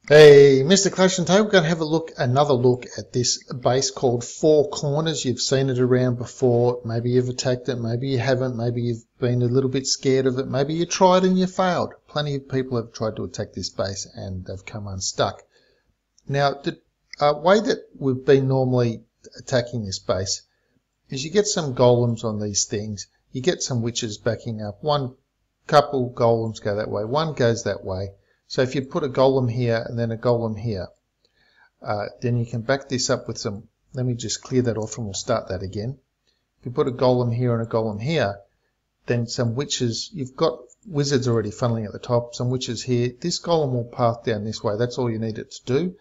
Hey, Mr. Clash and today we're going to have another look at this base called Four Corners. You've seen it around before. Maybe you've attacked it, maybe you haven't, maybe you've been a little bit scared of it, maybe you tried and you failed. Plenty of people have tried to attack this base and they've come unstuck. Now, the way that we've been normally attacking this base is you get some golems on these things, you get some witches backing up. One couple golems go that way, one goes that way. So if you put a golem here and then a golem here, then you can back this up with some, let me just clear that off and we'll start that again. If you put a golem here and a golem here, then some witches, you've got wizards already funneling at the top, some witches here. This golem will path down this way, that's all you need it to do.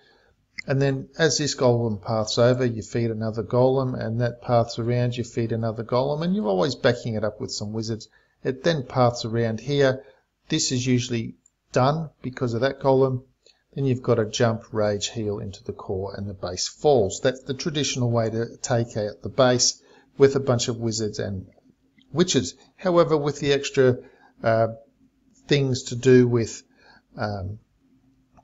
And then as this golem paths over, you feed another golem, and that paths around, you feed another golem, and you're always backing it up with some wizards. It then paths around here. This is usually done because of that golem. Then you've got a jump, rage, heal into the core, and the base falls. That's the traditional way to take out the base with a bunch of wizards and witches. However, with the extra things to do with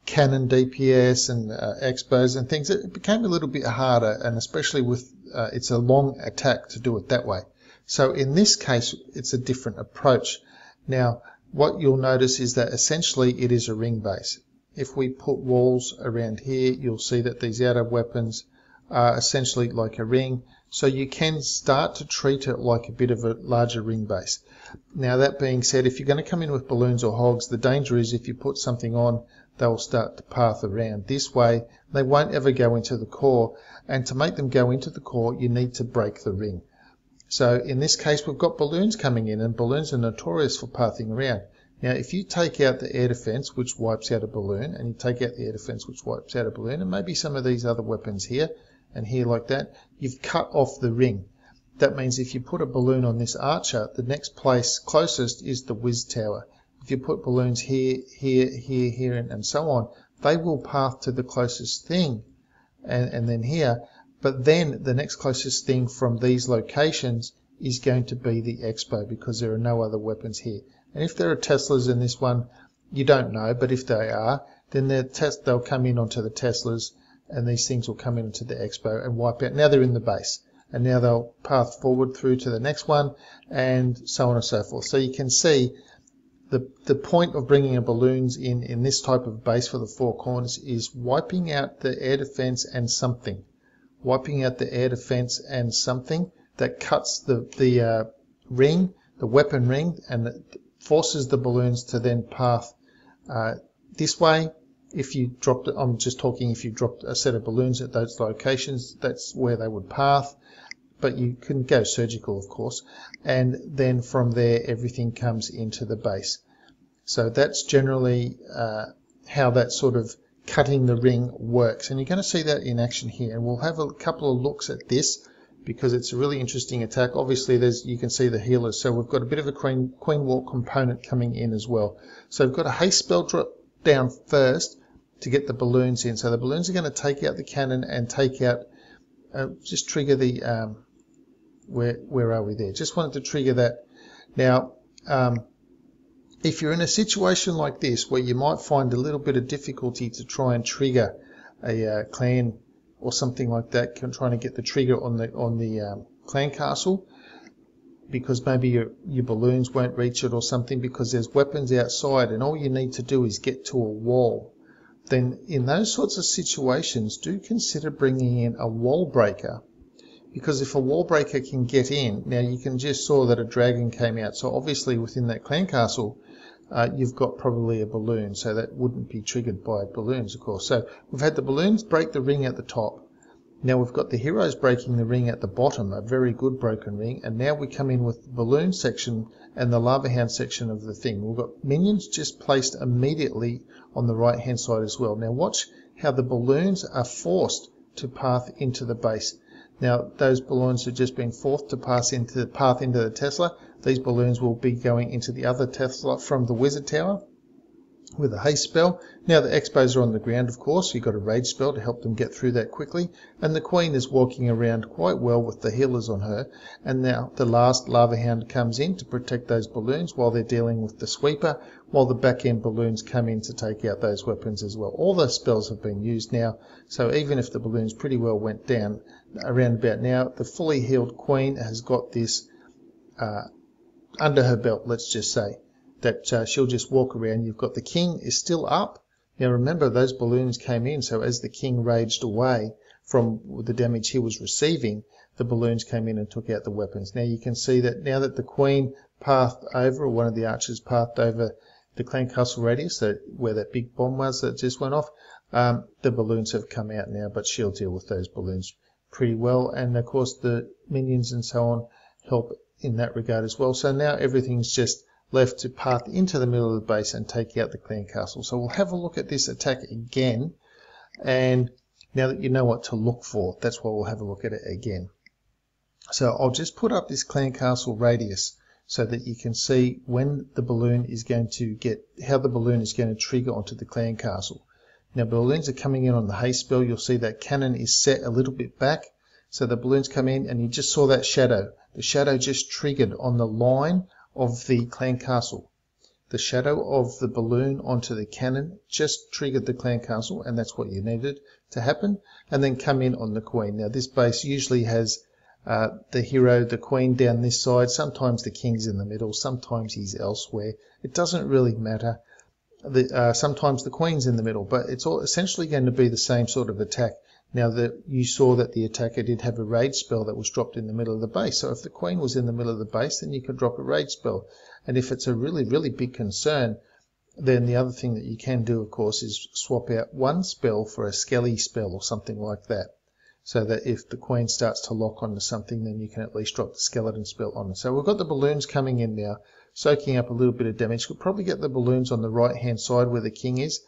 cannon DPS and expos and things, it became a little bit harder, and especially with it's a long attack to do it that way. So in this case, it's a different approach. Now, what you'll notice is that essentially it is a ring base. If we put walls around here, you'll see that these outer weapons are essentially like a ring. So you can start to treat it like a bit of a larger ring base. Now, that being said, if you're going to come in with balloons or hogs, the danger is if you put something on, they'll start to path around this way. They won't ever go into the core. And to make them go into the core, you need to break the ring. So in this case, we've got balloons coming in, and balloons are notorious for pathing around. Now, if you take out the air defense, which wipes out a balloon, and you take out the air defense, which wipes out a balloon, and maybe some of these other weapons here and here like that, you've cut off the ring. That means if you put a balloon on this archer, the next place closest is the whiz tower. If you put balloons here, here, here, here, and so on, they will path to the closest thing, and then here. But then the next closest thing from these locations is going to be the expo, because there are no other weapons here. And if there are Teslas in this one, you don't know, but if they are, then they'll come in onto the Teslas, and these things will come into the expo and wipe out. Now they're in the base, and now they'll path forward through to the next one, and so on and so forth. So you can see the point of bringing balloons in this type of base for the Four Corners is wiping out the air defense and something. Wiping out the air defense and something that cuts the ring, the weapon ring, and forces the balloons to then path this way. If you dropped it, I'm just talking if you dropped a set of balloons at those locations, that's where they would path. But you can go surgical, of course, and then from there everything comes into the base. So that's generally how that sort of cutting the ring works, and you're going to see that in action here, and we'll have a couple of looks at this because it's a really interesting attack. Obviously you can see the healers, so we've got a bit of a Queen Walk component coming in as well. So we've got a haste spell drop down first to get the balloons in. So the balloons are going to take out the cannon and take out just trigger the where are we there? Just wanted to trigger that. Now if you're in a situation like this where you might find a little bit of difficulty to try and trigger a clan or something like that, trying to get the trigger on the clan castle, because maybe your balloons won't reach it or something, because there's weapons outside and all you need to do is get to a wall, then in those sorts of situations, do consider bringing in a wall breaker. Because if a wall breaker can get in, now you can just saw that a dragon came out, so obviously within that clan castle you've got probably a balloon, so that wouldn't be triggered by balloons, of course. So we've had the balloons break the ring at the top. Now we've got the heroes breaking the ring at the bottom, a very good broken ring, and now we come in with the balloon section and the lava hound section of the thing. We've got minions just placed immediately on the right hand side as well. Now watch how the balloons are forced to path into the base. Now those balloons have just been forced to path into the Tesla. These balloons will be going into the other Tesla from the wizard tower. with a haste spell. Now the Expos are on the ground, of course. You've got a rage spell to help them get through that quickly. And the Queen is walking around quite well with the healers on her. And now the last Lava Hound comes in to protect those balloons while they're dealing with the sweeper, while the back end balloons come in to take out those weapons as well. All those spells have been used now, so even if the balloons pretty well went down around about now, the fully healed Queen has got this under her belt, let's just say, that she'll just walk around. You've got the King is still up. Now remember, those balloons came in, so as the King raged away from the damage he was receiving, the balloons came in and took out the weapons. Now you can see that now that the Queen pathed over, or one of the archers pathed over the Clan Castle radius, where that big bomb was that just went off, the balloons have come out now, but she'll deal with those balloons pretty well. And of course the minions and so on help in that regard as well. So now everything's just left to path into the middle of the base and take out the Clan Castle. So we'll have a look at this attack again, and now that you know what to look for, that's why we'll have a look at it again. So I'll just put up this Clan Castle radius so that you can see when the balloon is going to how the balloon is going to trigger onto the Clan Castle. Now balloons are coming in on the haste spell. You'll see that cannon is set a little bit back, so the balloons come in, and you just saw that shadow. The shadow just triggered on the line of the Clan Castle. The shadow of the balloon onto the cannon just triggered the Clan Castle, and that's what you needed to happen, and then come in on the Queen. Now this base usually has the hero, the Queen, down this side. Sometimes the King's in the middle, sometimes he's elsewhere. It doesn't really matter. Sometimes the Queen's in the middle, but it's all essentially going to be the same sort of attack. Now that you saw that the attacker did have a rage spell that was dropped in the middle of the base. So if the Queen was in the middle of the base, then you could drop a rage spell. And if it's a really, really big concern, then the other thing that you can do, of course, is swap out one spell for a Skelly spell or something like that. So that if the Queen starts to lock onto something, then you can at least drop the skeleton spell on it. So we've got the balloons coming in now, soaking up a little bit of damage. We'll probably get the balloons on the right-hand side where the King is.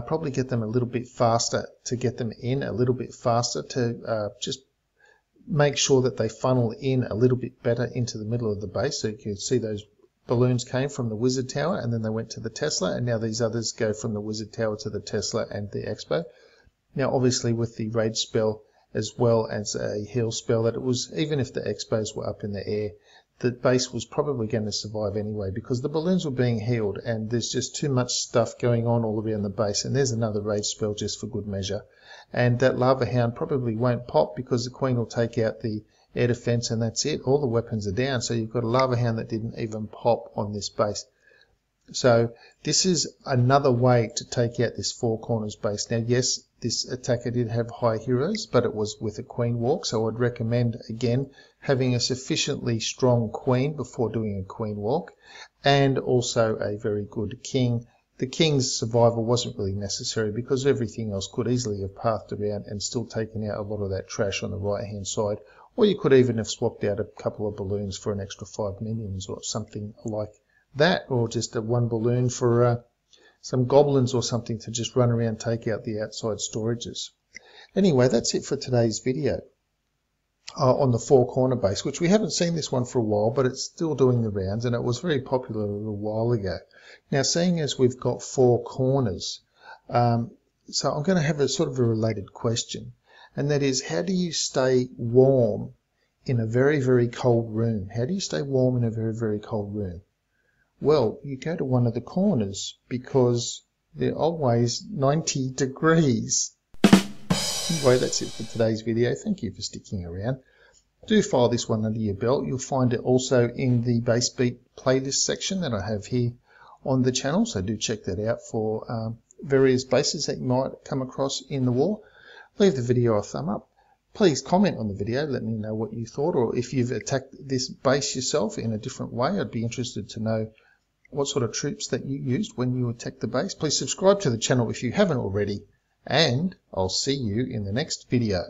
Probably get them a little bit faster, to get them in a little bit faster, to just make sure that they funnel in a little bit better into the middle of the base. So you can see those balloons came from the Wizard Tower, and then they went to the Tesla, and now these others go from the Wizard Tower to the Tesla and the Expo. Now obviously with the rage spell as well as a heal spell, that it was, even if the Expos were up in the air, the base was probably going to survive anyway, because the balloons were being healed and there's just too much stuff going on all around the base. And there's another rage spell just for good measure. And that Lava Hound probably won't pop because the Queen will take out the air defense, and that's it. All the weapons are down. So you've got a Lava Hound that didn't even pop on this base. So this is another way to take out this Four Corners base. Now, yes, this attacker did have high heroes, but it was with a Queen walk. So I'd recommend, again, having a sufficiently strong Queen before doing a Queen walk, and also a very good King. The King's survival wasn't really necessary because everything else could easily have pathed around and still taken out a lot of that trash on the right-hand side. Or you could even have swapped out a couple of balloons for an extra 5 minions or something like that, or just a one balloon for some goblins or something to just run around, take out the outside storages. Anyway, that's it for today's video on the Four Corner base, which we haven't seen this one for a while, but it's still doing the rounds, and it was very popular a little while ago. Now, seeing as we've got 4 corners, so I'm going to have a sort of a related question, and that is, how do you stay warm in a very, very cold room? How do you stay warm in a very, very cold room? Well, you go to one of the corners because they're always 90 degrees. Anyway, that's it for today's video. Thank you for sticking around. Do file this one under your belt. You'll find it also in the Base Beat playlist section that I have here on the channel, so do check that out for various bases that you might come across in the war. Leave the video a thumb up. Please comment on the video, let me know what you thought, or if you've attacked this base yourself in a different way. I'd be interested to know what sort of troops that you used when you attacked the base. Please subscribe to the channel if you haven't already, and I'll see you in the next video.